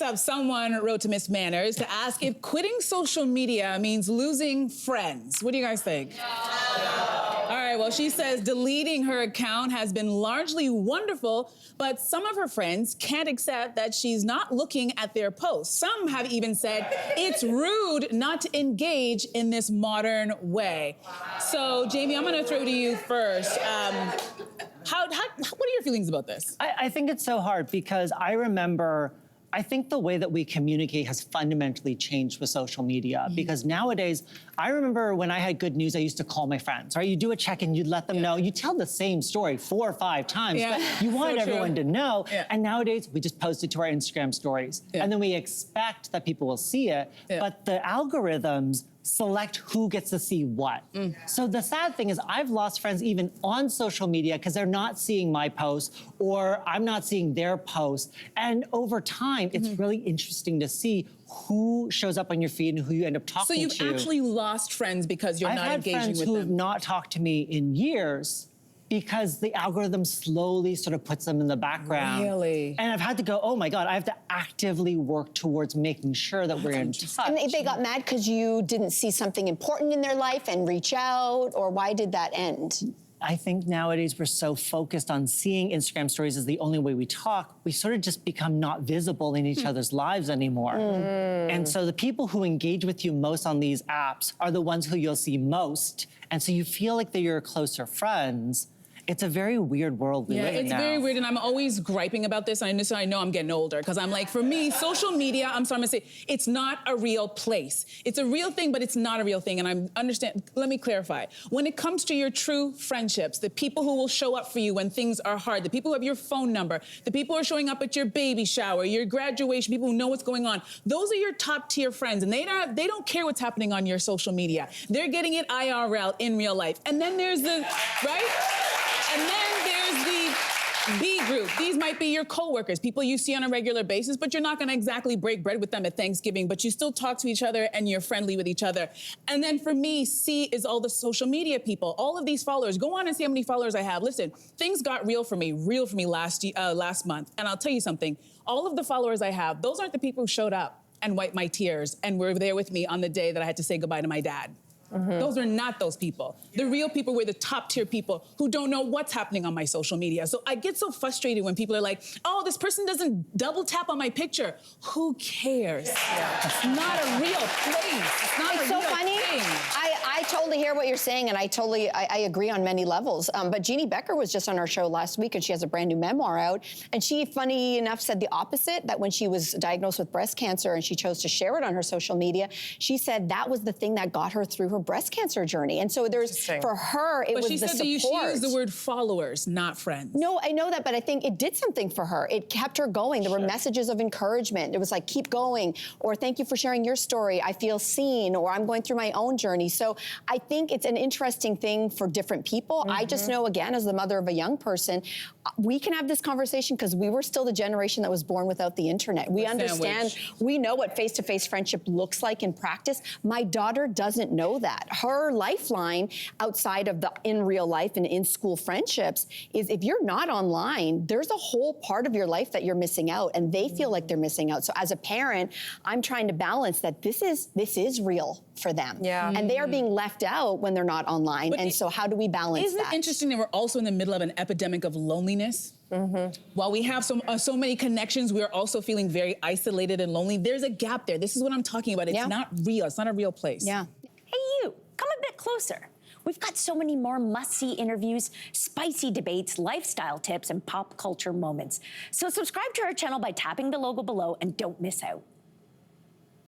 Next up, someone wrote to Miss Manners to ask if quitting social media means losing friends. What do you guys think? No. All right, well, she says deleting her account has been largely wonderful, but some of her friends can't accept that she's not looking at their posts. Some have even said it's rude not to engage in this modern way. So, Jamie, I'm gonna throw to you first. What are your feelings about this? I think it's so hard because I think the way that we communicate has fundamentally changed with social media because nowadays, I remember when I had good news, I used to call my friends, right? You do a check-in, you'd let them know. You tell the same story 4 or 5 times, but you want everyone to know. And nowadays, we just post it to our Instagram stories. And then we expect that people will see it, but the algorithms select who gets to see what. So the sad thing is I've lost friends even on social media because they're not seeing my posts or I'm not seeing their posts. And over time, it's really interesting to see who shows up on your feed and who you end up talking to. So you've actually lost friends because you're not engaging with them? I've had friends who have not talked to me in years because the algorithm slowly sort of puts them in the background. Really? And I've had to go, oh my God, I have to actively work towards making sure that we're in touch. And they got mad because you didn't see something important in their life and reach out, or why did that end? I think nowadays we're so focused on seeing Instagram stories as the only way we talk, we sort of just become not visible in each other's lives anymore. And so the people who engage with you most on these apps are the ones who you'll see most. And so you feel like they're your closer friends. It's a very weird world we live in now. It's very weird, and I'm always griping about this, and I know I'm getting older, because I'm like, for me, social media, I'm sorry, I'm gonna say, it's not a real place. It's a real thing, but it's not a real thing, and let me clarify. When it comes to your true friendships, the people who will show up for you when things are hard, the people who have your phone number, the people who are showing up at your baby shower, your graduation, people who know what's going on, those are your top tier friends, and they don't care what's happening on your social media. They're getting it IRL, in real life. And then there's the, right? And then there's the B group. These might be your coworkers, people you see on a regular basis, but you're not gonna exactly break bread with them at Thanksgiving, but you still talk to each other and you're friendly with each other. And then for me, C is all the social media people, all of these followers. Go on and see how many followers I have. Listen, things got real for me last month. And I'll tell you something, all of the followers I have, those aren't the people who showed up and wiped my tears and were there with me on the day that I had to say goodbye to my dad. Those are not those people. The real people were the top tier people who don't know what's happening on my social media. So I get so frustrated when people are like, oh, this person doesn't double tap on my picture. Who cares? It's not a real place. It's not a real thing. I totally hear what you're saying, and I agree on many levels. But Jeannie Becker was just on our show last week, and she has a brand new memoir out. And she, funny enough, said the opposite, that when she was diagnosed with breast cancer and she chose to share it on her social media, she said that was the thing that got her through her breast cancer journey. And so for her, it was the support. But she said that she used the word followers, not friends. No, I know that, but I think it did something for her. It kept her going. There were messages of encouragement. It was like, keep going, or thank you for sharing your story. I feel seen, or I'm going through my own journey. So I think it's an interesting thing for different people. I just know, again, as the mother of a young person, we can have this conversation because we were still the generation that was born without the internet. We understand, we know what face-to-face friendship looks like in practice. My daughter doesn't know that. Her lifeline outside of the in real life and in school friendships is if you're not online, there's a whole part of your life that you're missing out, and they feel like they're missing out. So as a parent, I'm trying to balance that this is real for them. And they are being left out when they're not online. And so how do we balance that? Isn't it interesting that we're also in the middle of an epidemic of loneliness? While we have so many connections, we're also feeling very isolated and lonely. There's a gap there. This is what I'm talking about. It's not real. It's not a real place. Hey, you, come a bit closer. We've got so many more must-see interviews, spicy debates, lifestyle tips, and pop culture moments. So subscribe to our channel by tapping the logo below and don't miss out.